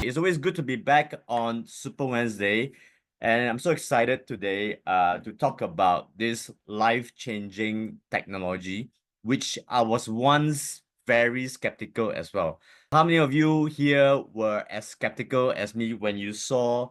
It's always good to be back on Super Wednesday, and I'm so excited today to talk about this life-changing technology, which I was once very skeptical as well. How many of you here were as skeptical as me when you saw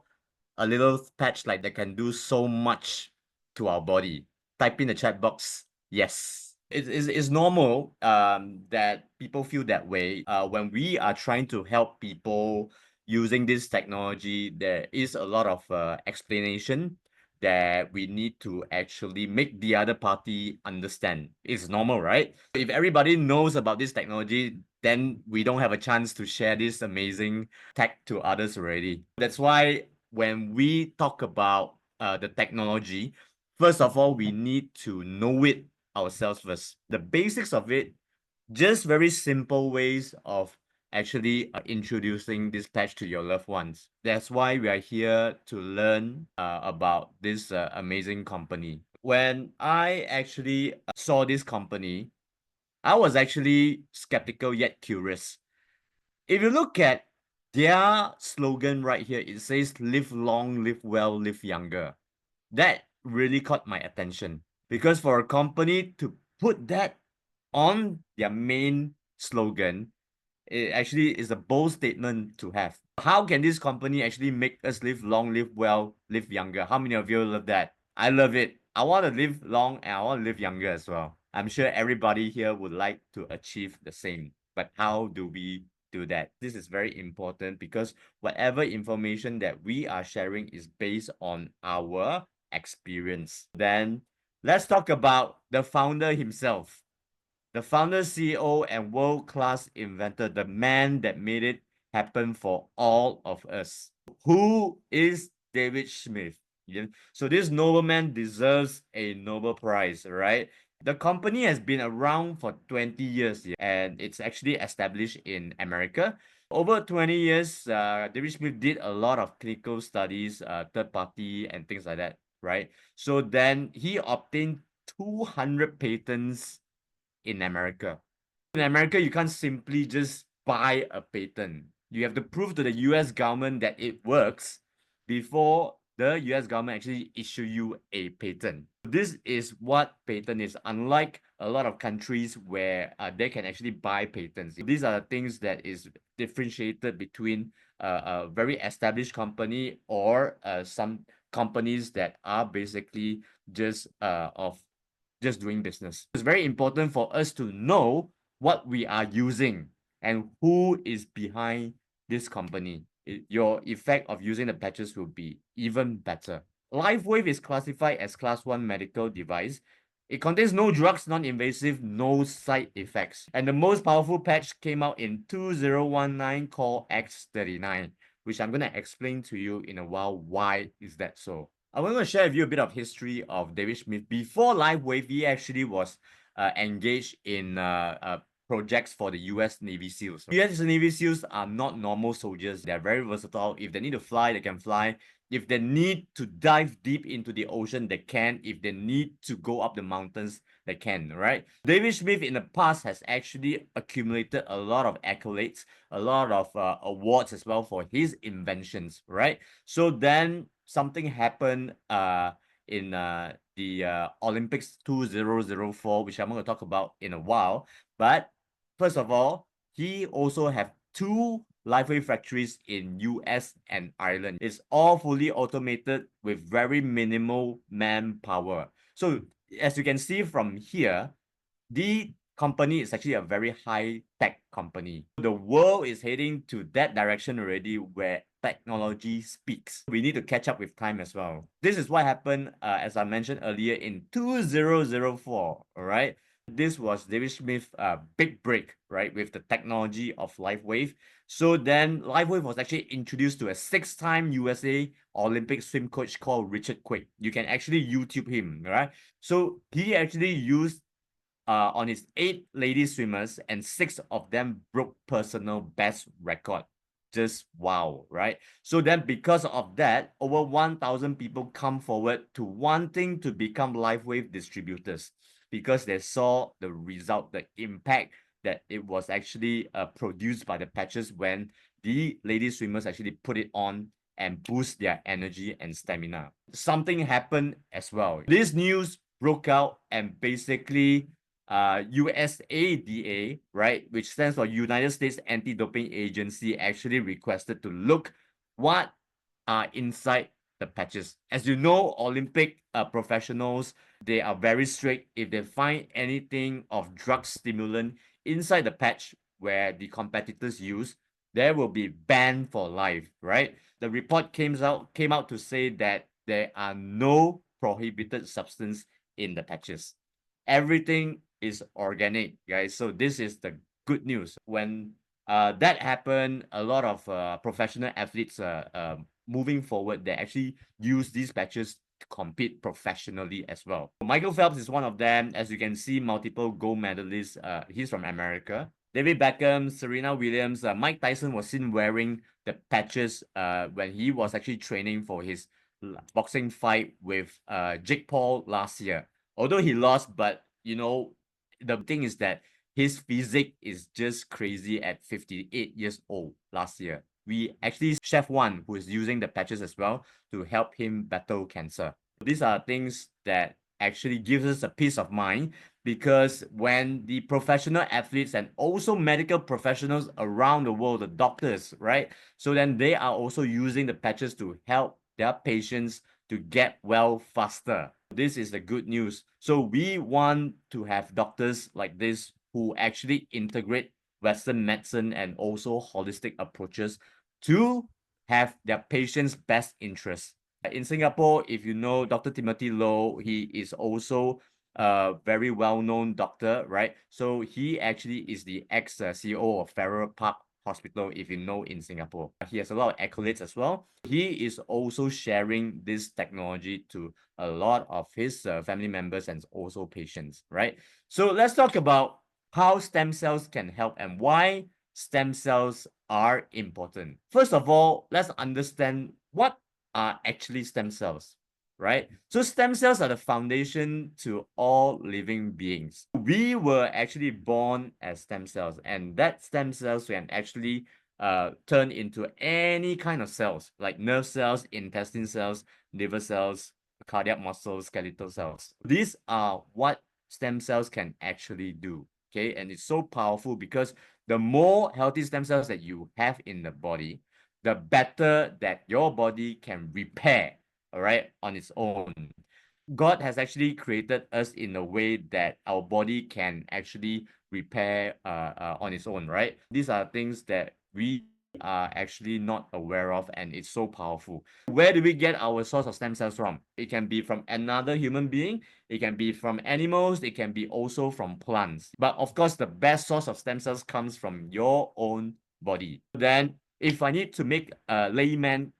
a little patch like that can do so much to our body? Type in the chat box, yes. It's normal that people feel that way. When we are trying to help people using this technology, there is a lot of explanation that we need to actually make the other party understand. It's normal, right? If everybody knows about this technology, then we don't have a chance to share this amazing tech to others already. That's why when we talk about the technology, first of all, we need to know it ourselves first. The basics of it, just very simple ways of actually introducing this patch to your loved ones. That's why we are here to learn about this amazing company. When I actually saw this company, I was actually skeptical yet curious. If you look at their slogan right here, it says live long, live well, live younger. That really caught my attention because for a company to put that on their main slogan, it actually is a bold statement to have. How can this company actually make us live long, live well, live younger? How many of you love that? I love it. I want to live long and I want to live younger as well. I'm sure everybody here would like to achieve the same. But how do we do that? This is very important because whatever information that we are sharing is based on our experience. Then let's talk about the founder himself. The founder, CEO, and world-class inventor, the man that made it happen for all of us. Who is David Smith? Yeah. So this nobleman deserves a Nobel Prize, right? The company has been around for 20 years, yeah, and it's actually established in America. Over 20 years, David Smith did a lot of clinical studies, third party, and things like that, right? So then he obtained 200 patents in America. In America, you can't simply just buy a patent. You have to prove to the US government that it works before the US government actually issue you a patent. This is what patent is, unlike a lot of countries where they can actually buy patents. These are the things that is differentiated between a very established company or some companies that are basically just doing business. It's very important for us to know what we are using and who is behind this company. Your effect of using the patches will be even better. LifeWave is classified as class 1 medical device. It contains no drugs, non-invasive, no side effects. And the most powerful patch came out in 2019 called X39, which I'm going to explain to you in a while why is that so. I want to share with you a bit of history of David Smith. Before LifeWave, he actually was engaged in projects for the US Navy SEALs. US Navy SEALs are not normal soldiers. They're very versatile. If they need to fly, they can fly. If they need to dive deep into the ocean, they can. If they need to go up the mountains, they can, right? David Smith in the past has actually accumulated a lot of accolades, a lot of awards as well for his inventions, right? So then something happened in the Olympics 2004, which I'm going to talk about in a while. But first of all, he also have two LifeWave factories in US and Ireland. It's all fully automated with very minimal manpower. So as you can see from here, the company is actually a very high tech company. The world is heading to that direction already where technology speaks. We need to catch up with time as well. This is what happened, as I mentioned earlier, in 2004, all right? This was David Smith's big break, right, with the technology of LifeWave. So then LifeWave was actually introduced to a 6-time USA Olympic swim coach called Richard Quake. You can actually YouTube him, right? So he actually used on his 8 lady swimmers, and 6 of them broke personal best record. Just wow, right? So then because of that, over 1,000 people come forward to wanting to become LifeWave distributors because they saw the result, the impact that it was actually produced by the patches when the lady swimmers actually put it on and boost their energy and stamina. Something happened as well. This news broke out, and basically USADA, right, which stands for United States Anti-Doping Agency, actually requested to look what are inside the patches. As you know, Olympic professionals, they are very strict. If they find anything of drug stimulant inside the patch where the competitors use, there will be banned for life, right? The report came out to say that there are no prohibited substance in the patches. Everything is organic, guys. So this is the good news. When that happened, a lot of professional athletes moving forward, they actually use these patches to compete professionally as well. Michael Phelps is one of them. As you can see, multiple gold medalists. He's from America. David Beckham, Serena Williams, Mike Tyson was seen wearing the patches when he was actually training for his boxing fight with Jake Paul last year. Although he lost, but you know, the thing is that his physique is just crazy at 58 years old last year. We actually Chef One, who is using the patches as well to help him battle cancer. These are things that actually gives us a peace of mind, because when the professional athletes and also medical professionals around the world, the doctors, right? So then they are also using the patches to help their patients to get well faster. This is the good news. So we want to have doctors like this who actually integrate Western medicine and also holistic approaches to have their patients' best interests. In Singapore, if you know Dr. Timothy Low, he is also a very well-known doctor, right? So he actually is the ex-CEO of Farrer Park Hospital, if you know, in Singapore. He has a lot of accolades as well. He is also sharing this technology to a lot of his family members and also patients, right? So let's talk about how stem cells can help and why stem cells are important. First of all, let's understand what are actually stem cells, right? So stem cells are the foundation to all living beings. We were actually born as stem cells, and that stem cells can actually turn into any kind of cells, like nerve cells, intestine cells, liver cells, cardiac muscles, skeletal cells. These are what stem cells can actually do. Okay, and it's so powerful because the more healthy stem cells that you have in the body, the better that your body can repair, all right, on its own. God has actually created us in a way that our body can actually repair on its own, right? These are things that we are actually not aware of, and it's so powerful. Where do we get our source of stem cells from? It can be from another human being, it can be from animals, it can be also from plants. But of course, the best source of stem cells comes from your own body. Then, if I need to make a layman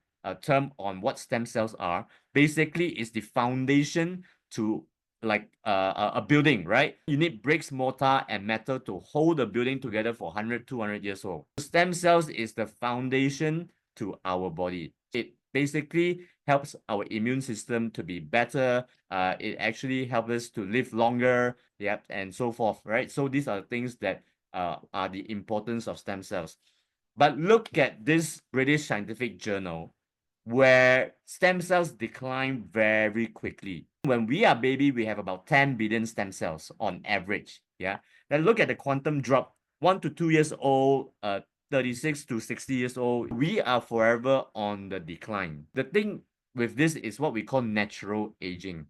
term on what stem cells are, basically it's the foundation to like a building, right? You need bricks, mortar, and metal to hold the building together for 100, 200 years old. Stem cells is the foundation to our body. It basically helps our immune system to be better. It actually helps us to live longer, yep, and so forth, right? So these are things that are the importance of stem cells. But look at this British scientific journal where stem cells decline very quickly. When we are baby, we have about 10 billion stem cells on average. Yeah. Then look at the quantum drop. 1 to 2 years old, 36 to 60 years old, we are forever on the decline. The thing with this is what we call natural aging.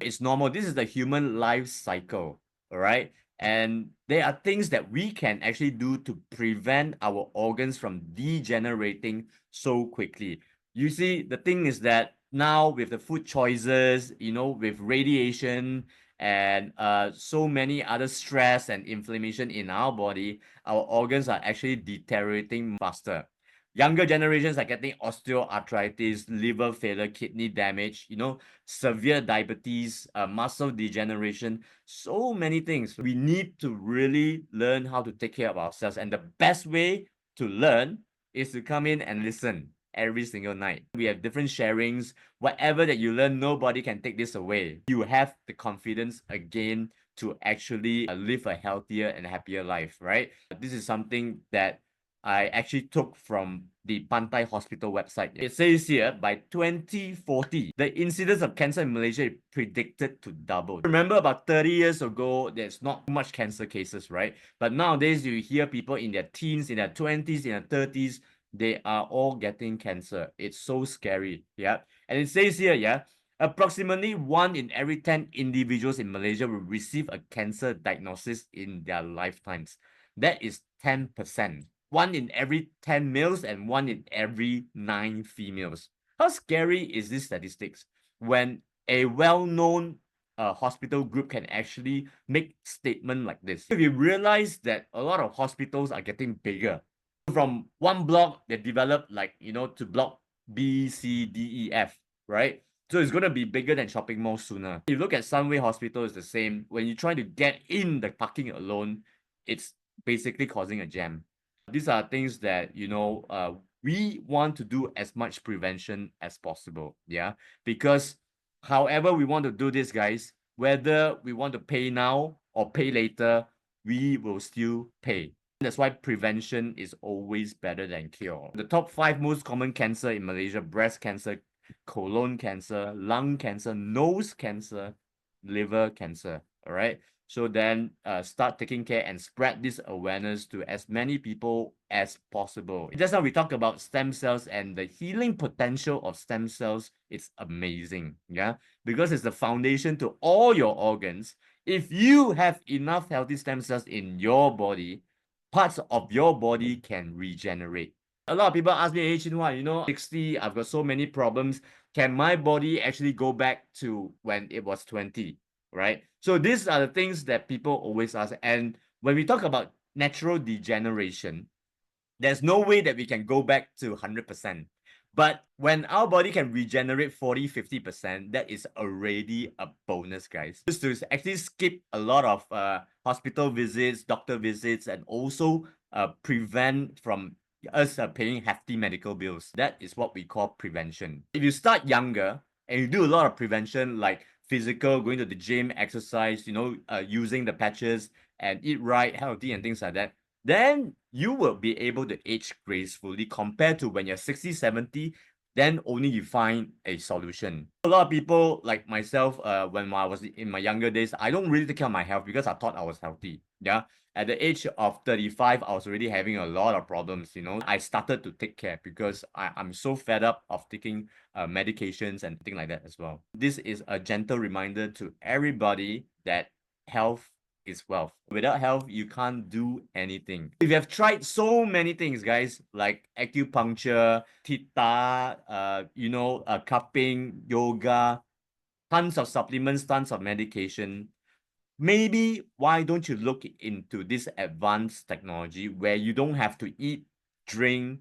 It's normal. This is the human life cycle. All right. And there are things that we can actually do to prevent our organs from degenerating so quickly. You see, the thing is that now with the food choices, you know, with radiation and so many other stress and inflammation in our body, our organs are actually deteriorating faster. Younger generations are getting osteoarthritis, liver failure, kidney damage, you know, severe diabetes, muscle degeneration, so many things. We need to really learn how to take care of ourselves. And the best way to learn is to come in and listen every single night. We have different sharings. Whatever that you learn, nobody can take this away. You have the confidence again to actually live a healthier and happier life, right? This is something that I actually took from the Pantai Hospital website. It says here, by 2040, the incidence of cancer in Malaysia is predicted to double. Remember, about 30 years ago, there's not much cancer cases, right? But nowadays, you hear people in their teens, in their 20s, in their 30s, they are all getting cancer. It's so scary, yeah? And it says here, yeah, approximately 1 in every 10 individuals in Malaysia will receive a cancer diagnosis in their lifetimes. That is 10%. 1 in every 10 males and 1 in every 9 females. How scary is this statistics when a well-known hospital group can actually make statement like this? If you realize that a lot of hospitals are getting bigger, from one block they developed like, you know, to block B, C, D, E, F, right? So it's going to be bigger than shopping malls sooner. If you look at Sunway Hospital, it's the same. When you try to get in the parking alone, it's basically causing a jam. These are things that, you know, we want to do as much prevention as possible, yeah? Because however we want to do this, guys, whether we want to pay now or pay later, we will still pay. That's why prevention is always better than cure. The top 5 most common cancer in Malaysia: breast cancer, colon cancer, lung cancer, nose cancer, liver cancer, all right? So then start taking care and spread this awareness to as many people as possible. Just now we talked about stem cells and the healing potential of stem cells. It's amazing, yeah? Because it's the foundation to all your organs. If you have enough healthy stem cells in your body, parts of your body can regenerate. A lot of people ask me, hey, Chin-Hua, you know, 60, I've got so many problems. Can my body actually go back to when it was 20, right? So these are the things that people always ask. And when we talk about natural degeneration, there's no way that we can go back to 100%. But when our body can regenerate 40, 50%, that is already a bonus, guys. Just to actually skip a lot of hospital visits, doctor visits, and also prevent from us paying hefty medical bills. That is what we call prevention. If you start younger and you do a lot of prevention, like physical, going to the gym, exercise, you know, using the patches and eat right, healthy, and things like that, then you will be able to age gracefully compared to when you're 60, 70, then only you find a solution. A lot of people like myself, when I was in my younger days, I don't really take care of my health because I thought I was healthy. Yeah. At the age of 35, I was already having a lot of problems, you know. I started to take care because I'm so fed up of taking medications and things like that as well. This is a gentle reminder to everybody that health is wealth. Without health, you can't do anything. If you have tried so many things, guys, like acupuncture, theta, you know, cupping, yoga, tons of supplements, tons of medication, maybe why don't you look into this advanced technology where you don't have to eat, drink,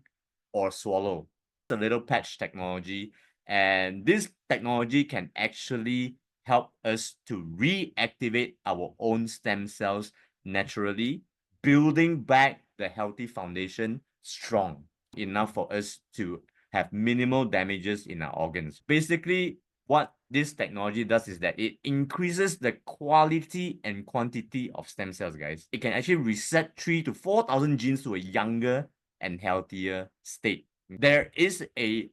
or swallow? The little patch technology, and this technology can actually help us to reactivate our own stem cells naturally, building back the healthy foundation strong enough for us to have minimal damages in our organs. Basically, what this technology does is that it increases the quality and quantity of stem cells, guys. It can actually reset 3 to 4,000 genes to a younger and healthier state. There is a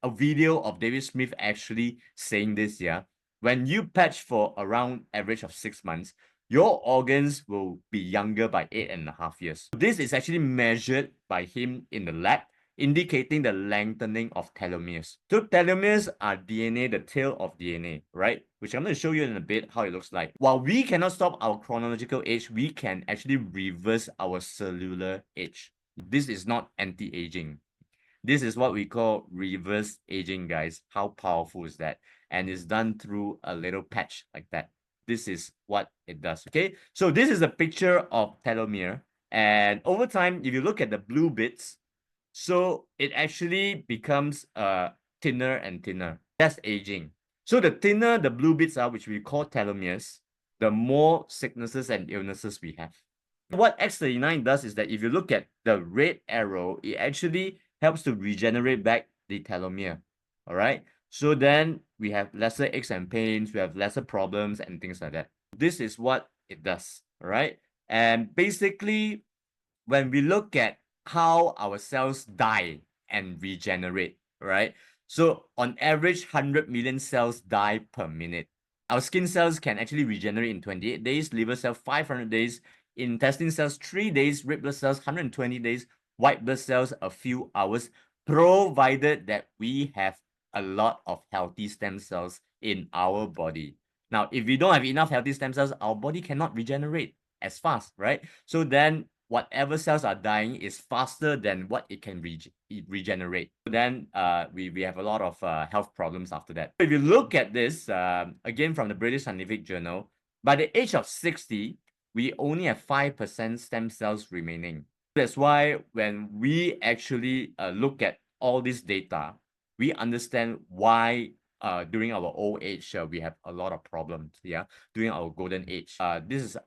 video of David Smith actually saying this, yeah. When you patch for around average of 6 months, your organs will be younger by 8.5 years. This is actually measured by him in the lab, indicating the lengthening of telomeres. So telomeres are DNA, the tail of DNA, right? Which I'm going to show you in a bit how it looks like. While we cannot stop our chronological age, we can actually reverse our cellular age. This is not anti-aging. This is what we call reverse aging, guys. How powerful is that? And it's done through a little patch like that. This is what it does, okay? So this is a picture of telomere. And over time, if you look at the blue bits, so it actually becomes thinner and thinner. That's aging. So the thinner the blue bits are, which we call telomeres, the more sicknesses and illnesses we have. What X39 does is that if you look at the red arrow, it actually helps to regenerate back the telomere. All right. So then we have lesser aches and pains, we have lesser problems and things like that. This is what it does. All right. And basically, when we look at how our cells die and regenerate, right? So on average, 100 million cells die per minute. Our skin cells can actually regenerate in 28 days, liver cells 500 days, intestine cells 3 days, red blood cells 120 days, white blood cells a few hours, provided that we have a lot of healthy stem cells in our body. Now, if we don't have enough healthy stem cells, our body cannot regenerate as fast, right? So then whatever cells are dying is faster than what it can regenerate. Then we have a lot of health problems after that. If you look at this, again from the British Scientific Journal, by the age of 60, we only have 5% stem cells remaining. That's why when we actually look at all this data, we understand why during our old age we have a lot of problems. Yeah, during our golden age, this is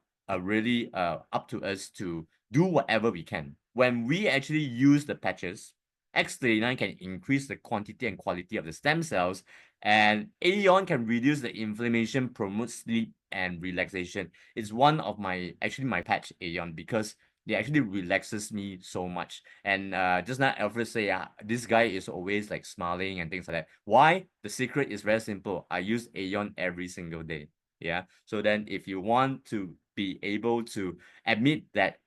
really up to us to do whatever we can. When we actually use the patches, X39 can increase the quantity and quality of the stem cells, and Aeon can reduce the inflammation, promote sleep and relaxation. It's one of my patch Aeon, because it actually relaxes me so much. And just now Alfred say, this guy is always like smiling and things like that. Why? The secret is very simple. I use Aeon every single day. Yeah. So then if you want to be able to admit that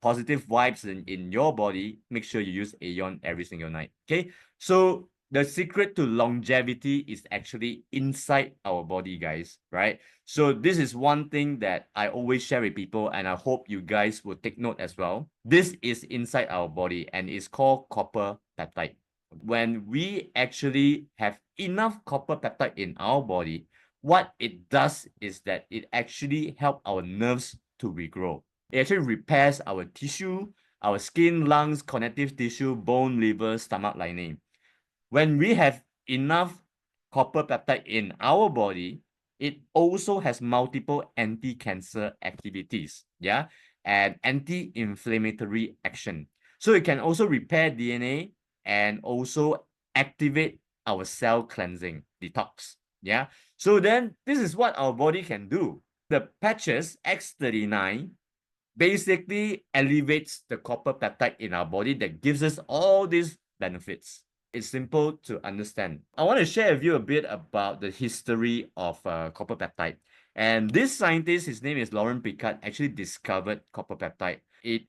positive vibes in your body, make sure you use Aeon every single night. Okay. So the secret to longevity is actually inside our body, guys, right? So this is one thing that I always share with people, and I hope you guys will take note as well. This is inside our body and it's called copper peptide. When we actually have enough copper peptide in our body, what it does is that it actually helps our nerves to regrow. It actually repairs our tissue, our skin, lungs, connective tissue, bone, liver, stomach lining. When we have enough copper peptide in our body, it also has multiple anti-cancer activities, yeah, and anti-inflammatory action. So it can also repair DNA and also activate our cell cleansing detox, yeah. So then this is what our body can do. The patches X39 basically elevates the copper peptide in our body that gives us all these benefits. It's simple to understand. I want to share with you a bit about the history of copper peptide. And this scientist, his name is Laurent Picard, actually discovered copper peptide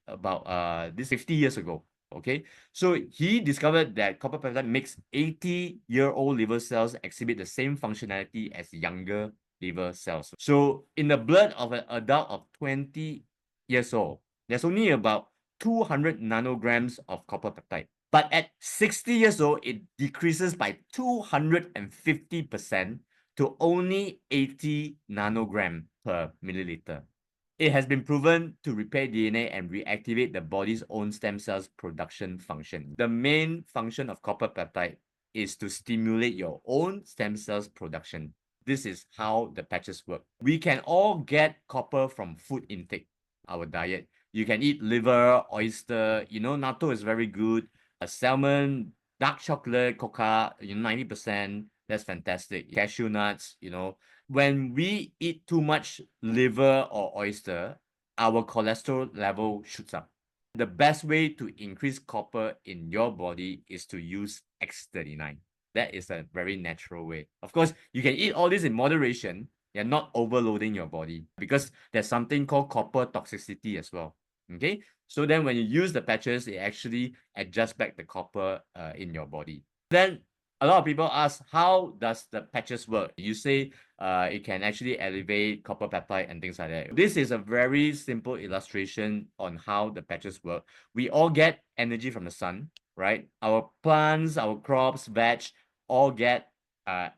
about this 50 years ago. Okay, so he discovered that copper peptide makes 80-year-old liver cells exhibit the same functionality as younger liver cells. So in the blood of an adult of 20 years old, there's only about 200 nanograms of copper peptide. But at 60 years old, it decreases by 250% to only 80 nanogram per milliliter. It has been proven to repair DNA and reactivate the body's own stem cells production function. The main function of copper peptide is to stimulate your own stem cells production. This is how the patches work. We can all get copper from food intake, our diet. You can eat liver, oyster, natto is very good. Salmon, dark chocolate, coca, 90%, that's fantastic. Cashew nuts, when we eat too much liver or oyster, our cholesterol level shoots up. The best way to increase copper in your body is to use X39. That is a very natural way. Of course, you can eat all this in moderation. You're not overloading your body, because there's something called copper toxicity as well. Okay, so then when you use the patches, it actually adjusts back the copper in your body. Then a lot of people ask, how does the patches work? You say it can actually elevate copper peptide and things like that. This is a very simple illustration on how the patches work. We all get energy from the sun, right? Our plants, our crops, veg, all get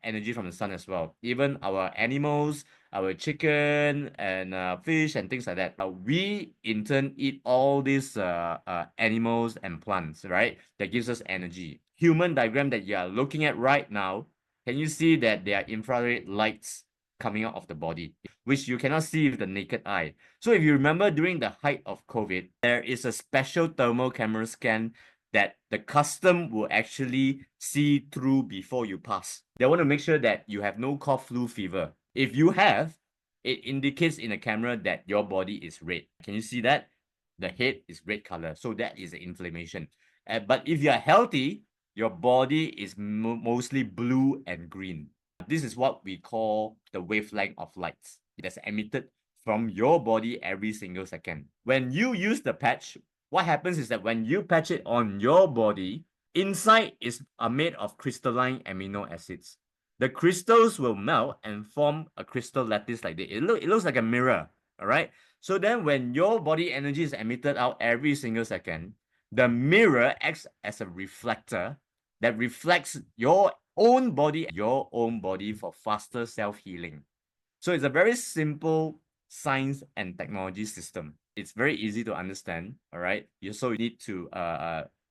energy from the sun as well. Even our animals, our chicken and fish and things like that. We in turn eat all these animals and plants, right? That gives us energy. Human diagram that you are looking at right now, can you see that there are infrared lights coming out of the body, which you cannot see with the naked eye? So if you remember, during the height of COVID, there is a special thermal camera scan that the custom will actually see through before you pass. They want to make sure that you have no cough, flu, fever. If you have, it indicates in the camera that your body is red. Can you see that? the head is red color. So that is the inflammation. But if you are healthy, your body is mostly blue and green. This is what we call the wavelength of lights that's emitted from your body every single second. When you use the patch, what happens is that when you patch it on your body, inside is made of crystalline amino acids. The crystals will melt and form a crystal lattice like this. It looks like a mirror, all right? So then when your body energy is emitted out every single second, the mirror acts as a reflector that reflects your own body for faster self-healing. So it's a very simple science and technology system. It's very easy to understand, all right? So you need to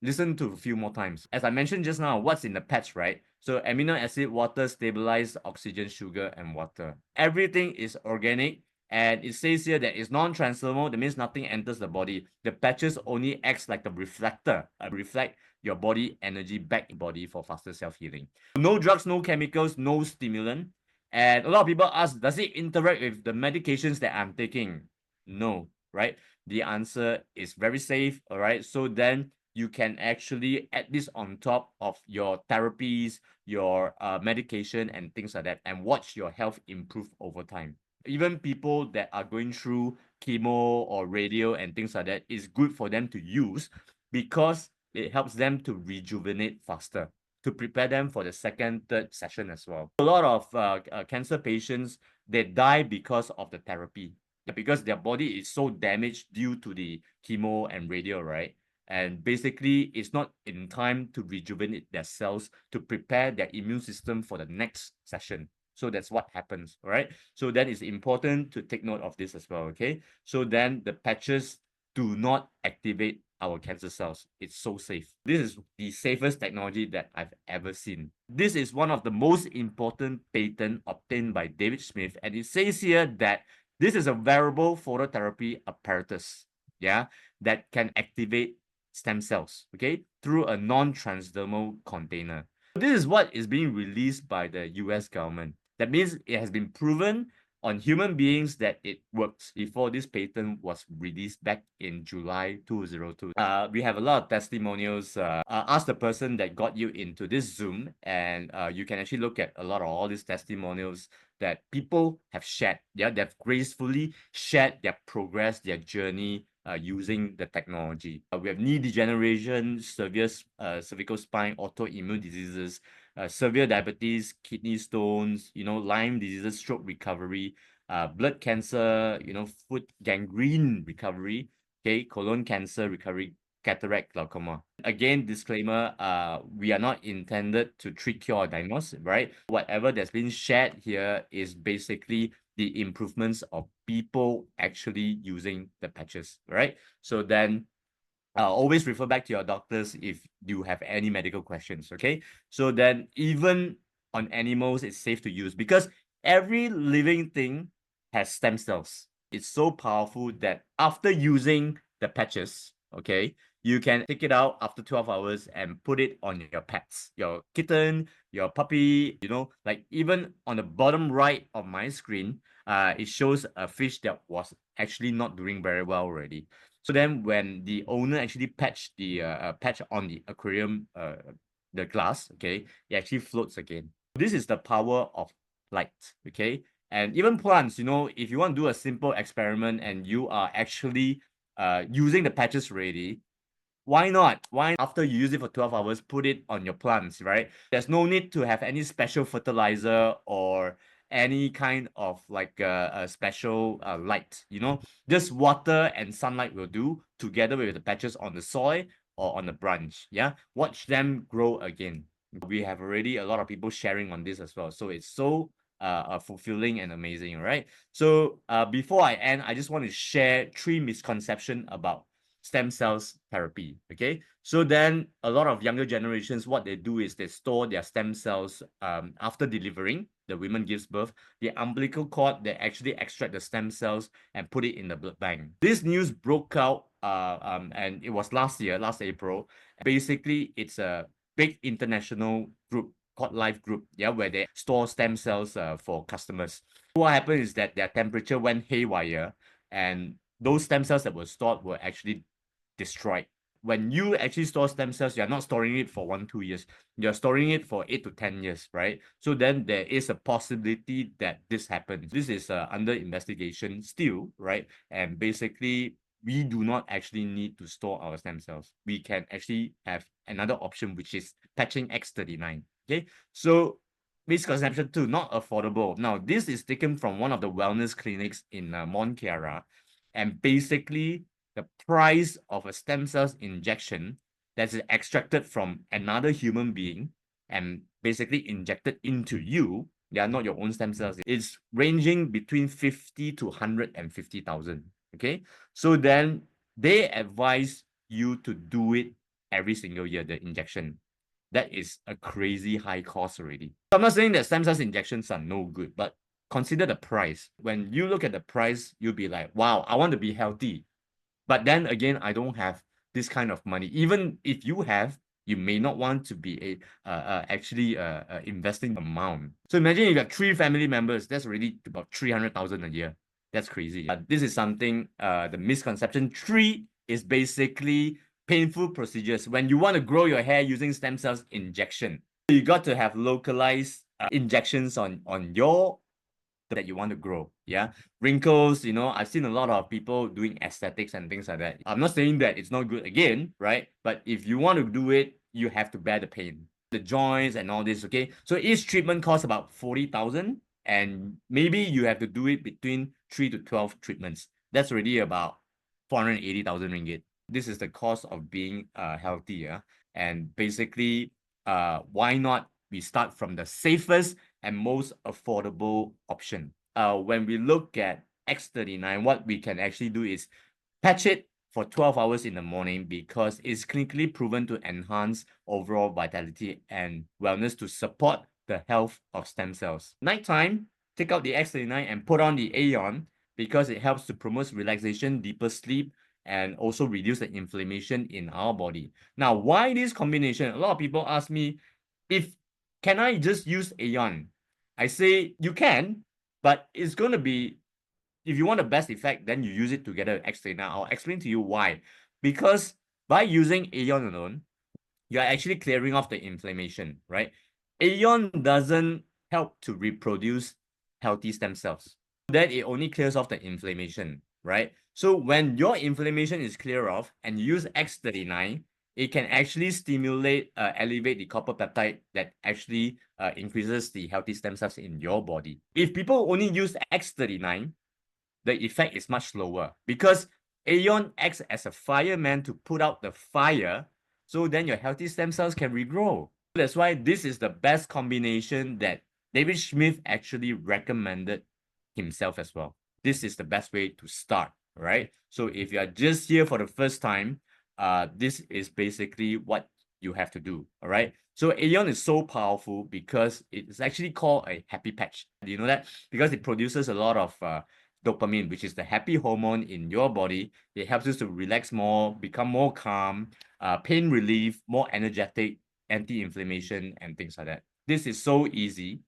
listen to a few more times. As I mentioned just now, what's in the patch, right? So amino acid, water, stabilized oxygen, sugar, and water. Everything is organic, and it says here that it's non-transdermal. That means nothing enters the body. The patches only acts like a reflector, reflect your body energy back in body for faster self-healing. No drugs, no chemicals, no stimulant. And a lot of people ask, does it interact with the medications that I'm taking? No, right? The answer is very safe, all right? So then you can actually add this on top of your therapies, your medication, and things like that, and watch your health improve over time. Even people that are going through chemo or radio and things like that, it's good for them to use because it helps them to rejuvenate faster, to prepare them for the second, third session as well. A lot of cancer patients, they die because of the therapy, because their body is so damaged due to the chemo and radio, right? And basically, it's not in time to rejuvenate their cells to prepare their immune system for the next session. So that's what happens, all right? So then it's important to take note of this as well, okay? So then the patches do not activate our cancer cells. It's so safe. This is the safest technology that I've ever seen. This is one of the most important patent obtained by David Smith, and it says here that this is a wearable phototherapy apparatus, yeah, that can activate stem cells, okay, through a non-transdermal container. This is what is being released by the US government. That means it has been proven on human beings that it works before this patent was released back in July 2002. We have a lot of testimonials. Ask the person that got you into this Zoom, and you can actually look at a lot of all these testimonials that people have shared. Yeah, they've gracefully shared their progress, their journey using the technology. We have knee degeneration, severe cervical spine, autoimmune diseases, severe diabetes, kidney stones, Lyme diseases, stroke recovery, blood cancer, foot gangrene recovery, okay, colon cancer recovery, cataract, glaucoma. Again, disclaimer, we are not intended to treat, cure, or diagnose, right? Whatever that's been shared here is basically the improvements of people actually using the patches, right? So then always refer back to your doctors if you have any medical questions, okay? So then even on animals, it's safe to use because every living thing has stem cells. It's so powerful that after using the patches, okay, you can take it out after 12 hours and put it on your pets, your kitten, your puppy, like even on the bottom right of my screen, it shows a fish that was actually not doing very well already. So then when the owner actually patch the patch on the aquarium, the glass, okay, it actually floats again. This is the power of light, okay? And even plants, if you want to do a simple experiment and you are actually using the patches already, why not? Why after you use it for 12 hours, put it on your plants, right? There's no need to have any special fertilizer or any kind of like a special light, just water and sunlight will do together with the patches on the soil or on the branch. Yeah, watch them grow again. We have already a lot of people sharing on this as well, so it's so fulfilling and amazing, right? So before I end, I just want to share 3 misconceptions about stem cells therapy, okay? So then a lot of younger generations, what they do is they store their stem cells after delivering. The women gives birth. The umbilical cord, they actually extract the stem cells and put it in the blood bank. This news broke out and it was last April. Basically, it's a big international group called Life Group, yeah, where they store stem cells for customers. What happened is that their temperature went haywire and those stem cells that were stored were actually destroyed. When you actually store stem cells, you're not storing it for 1-2 years. You're storing it for 8 to 10 years, right? So then there is a possibility that this happens. This is under investigation still, right? And basically, we do not actually need to store our stem cells. We can actually have another option, which is patching X39. Okay, so misconception two, not affordable. Now, this is taken from one of the wellness clinics in Mont Kiara, and basically the price of a stem cells injection that is extracted from another human being and basically injected into you, they are not your own stem cells, it's ranging between 50 to 150,000. Okay, so then they advise you to do it every single year, the injection. That is a crazy high cost already. I'm not saying that stem cells injections are no good, but consider the price. When you look at the price, you'll be like, wow, I want to be healthy. But then again, I don't have this kind of money. Even if you have, you may not want to be actually investing amount. So imagine you got 3 family members, that's already about 300,000 a year. That's crazy. This is something, the misconception 3 is basically painful procedures. When you want to grow your hair using stem cells injection, you got to have localized injections on your that you want to grow. Yeah, wrinkles, I've seen a lot of people doing aesthetics and things like that. I'm not saying that it's not good again, right? But if you want to do it, you have to bear the pain, the joints and all this. Okay, so each treatment costs about 40,000, and maybe you have to do it between 3 to 12 treatments. That's already about 480,000 ringgit. This is the cost of being healthy. Yeah, and basically, why not we start from the safest and most affordable option. When we look at X39, what we can actually do is patch it for 12 hours in the morning because it's clinically proven to enhance overall vitality and wellness to support the health of stem cells. Nighttime, take out the X39 and put on the Aeon because it helps to promote relaxation, deeper sleep, and also reduce the inflammation in our body. Now, why this combination? A lot of people ask me, if can I just use Aeon? I say you can, but it's going to be, if you want the best effect, then you use it together with X39. I'll explain to you why. Because by using Aeon alone, you're actually clearing off the inflammation, right? Aeon doesn't help to reproduce healthy stem cells. Then it only clears off the inflammation, right? So when your inflammation is clear off and you use X39, it can actually stimulate, elevate the copper peptide that actually increases the healthy stem cells in your body. If people only use X39, the effect is much slower because Aeon acts as a fireman to put out the fire, so then your healthy stem cells can regrow. That's why this is the best combination that David Smith actually recommended himself as well. This is the best way to start, right? So if you are just here for the first time, this is basically what you have to do, all right? So Aeon is so powerful because it's actually called a happy patch. Do you know that? Because it produces a lot of dopamine, which is the happy hormone in your body. It helps us to relax more, become more calm, pain relief, more energetic, anti-inflammation, and things like that. This is so easy.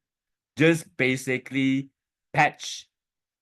Just basically patch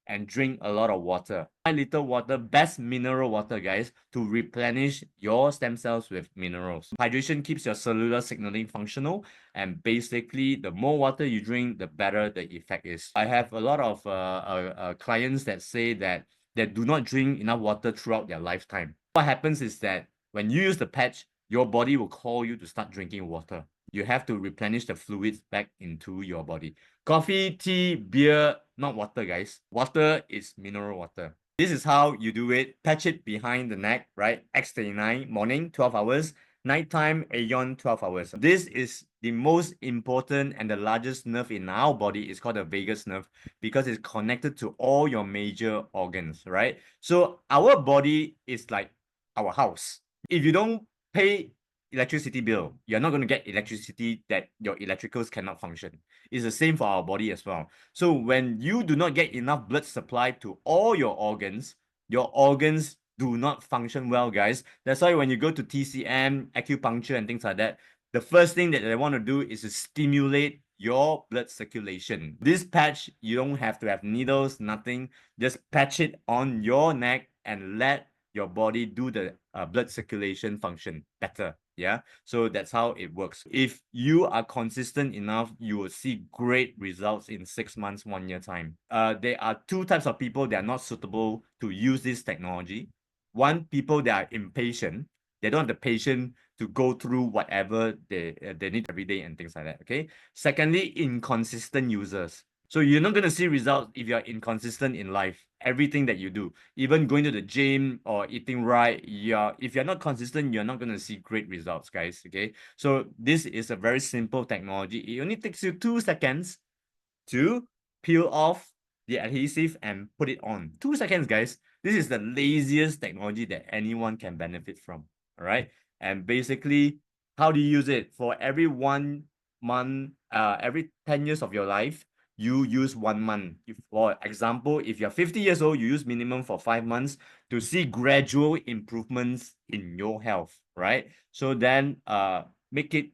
and drink a lot of water. 5 liter water, best mineral water, guys, to replenish your stem cells with minerals. Hydration keeps your cellular signaling functional, and basically, the more water you drink, the better the effect is. I have a lot of clients that say that they do not drink enough water throughout their lifetime. What happens is that when you use the patch, your body will call you to start drinking water. You have to replenish the fluids back into your body. Coffee, tea, beer, not water, guys. Water is mineral water. This is how you do it. Patch it behind the neck, right? X39, morning, 12 hours. Nighttime, Aeon, 12 hours. This is the most important and the largest nerve in our body. It's called the vagus nerve because it's connected to all your major organs, right? So our body is like our house. If you don't pay electricity bill, you're not going to get electricity that your electricals cannot function. It's the same for our body as well. So when you do not get enough blood supply to all your organs do not function well, guys. That's why when you go to TCM, acupuncture, and things like that, the first thing that they want to do is to stimulate your blood circulation. This patch, you don't have to have needles, nothing. Just patch it on your neck and let your body do the blood circulation function better. Yeah, so that's how it works. If you are consistent enough, you will see great results in 6 months, 1 year time. There are two types of people that are not suitable to use this technology. One, people that are impatient. They don't have the patience to go through whatever they need every day and things like that. Okay. Secondly, inconsistent users. So you're not going to see results if you're inconsistent in life. Everything that you do, even going to the gym or eating right, if you're not consistent, you're not going to see great results, guys. Okay. So this is a very simple technology. It only takes you 2 seconds to peel off the adhesive and put it on. 2 seconds, guys. This is the laziest technology that anyone can benefit from. All right. And basically, how do you use it? For every 1 month, every 10 years of your life, you use 1 month. For example, if you're 50 years old, you use minimum for 5 months to see gradual improvements in your health, right? So then make it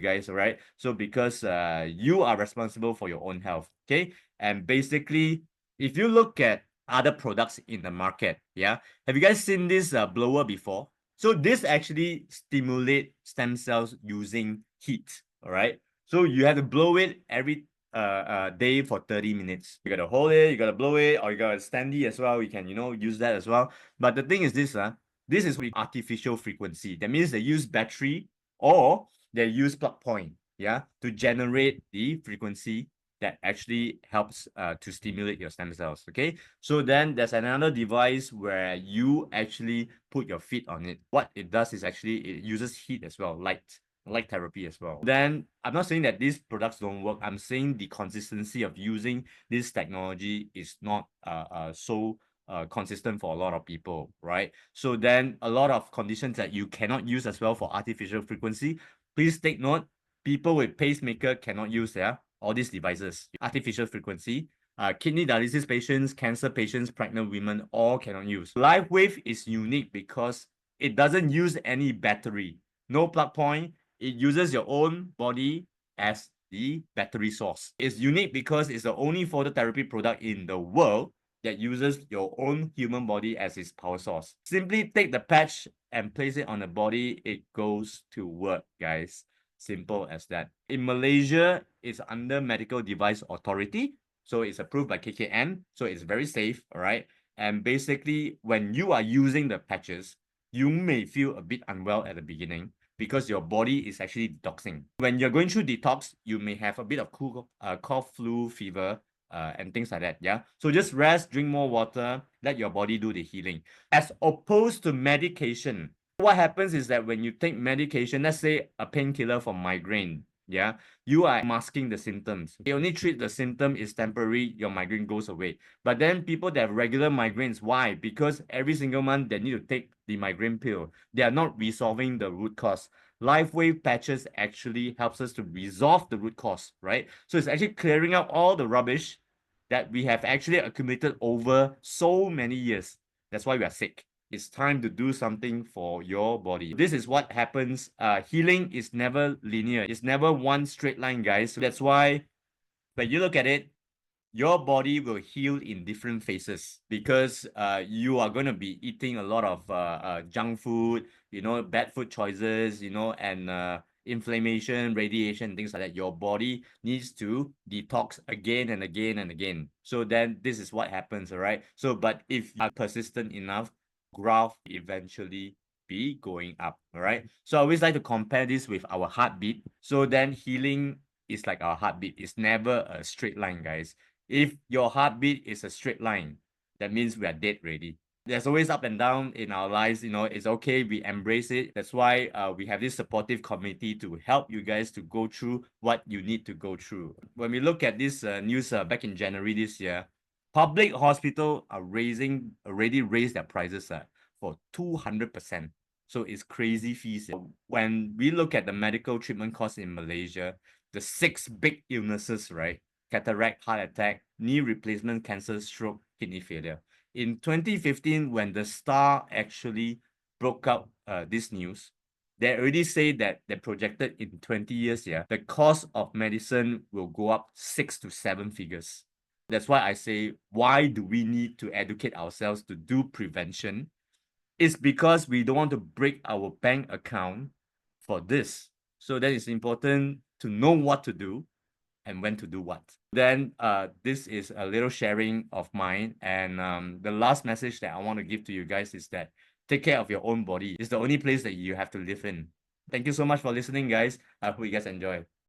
guys, all right? So because you are responsible for your own health, okay? And basically, if you look at other products in the market, yeah, have you guys seen this blower before? So this actually stimulate stem cells using heat, all right? So you have to blow it every day for 30 minutes. You gotta hold it, you gotta blow it, or you gotta stand it as well. You can, use that as well. But the thing is this is artificial frequency. That means they use battery or they use plug point, yeah, to generate the frequency that actually helps to stimulate your stem cells. Okay, so then there's another device where you actually put your feet on it. What it does is actually it uses heat as well, light therapy as well. Then I'm not saying that these products don't work. I'm saying the consistency of using this technology is not so consistent for a lot of people, right? So then a lot of conditions that you cannot use as well for artificial frequency. Please take note, people with pacemaker cannot use all these devices. Artificial frequency, kidney dialysis patients, cancer patients, pregnant women, all cannot use. LifeWave is unique because it doesn't use any battery, no plug point. It uses your own body as the battery source. It's unique because it's the only phototherapy product in the world that uses your own human body as its power source. Simply take the patch and place it on the body, it goes to work, guys. Simple as that. In Malaysia, it's under Medical Device Authority. So it's approved by KKM. So it's very safe, all right? And basically, when you are using the patches, you may feel a bit unwell at the beginning because your body is actually detoxing. When you're going through detox, you may have a bit of cough, flu, fever, and things like that. Yeah. So just rest, drink more water, let your body do the healing. As opposed to medication, what happens is that when you take medication, let's say a painkiller for migraine, yeah, you are masking the symptoms. They only treat the symptom is temporary, your migraine goes away. But then people that have regular migraines, why? Because every single month they need to take the migraine pill. They are not resolving the root cause. LifeWave patches actually helps us to resolve the root cause, right? So it's actually clearing out all the rubbish that we have actually accumulated over so many years. That's why we are sick. It's time to do something for your body. This is what happens. Healing is never linear. It's never one straight line, guys. So that's why when you look at it, your body will heal in different phases because you are going to be eating a lot of junk food, bad food choices, and inflammation, radiation, things like that. Your body needs to detox again and again and again. So then this is what happens, all right? So, but if you are persistent enough, graph eventually be going up, all right? So I always like to compare this with our heartbeat. So then healing is like our heartbeat. It's never a straight line, guys. If your heartbeat is a straight line, that means we are dead ready. There's always up and down in our lives, it's okay, we embrace it. That's why we have this supportive community to help you guys to go through what you need to go through. When we look at this news back in January this year, public hospital are already raised their prices for 200%. So it's crazy fees. When we look at the medical treatment costs in Malaysia, the 6 big illnesses, right? Cataract, heart attack, knee replacement, cancer, stroke, kidney failure. In 2015, when the Star actually broke out this news, they already say that they projected in 20 years, the cost of medicine will go up 6 to 7 figures. That's why I say, why do we need to educate ourselves to do prevention? It's because we don't want to break our bank account for this. So that it's important to know what to do and when to do what. Then this is a little sharing of mine. And the last message that I want to give to you guys is that take care of your own body. It's the only place that you have to live in. Thank you so much for listening, guys. I hope you guys enjoy.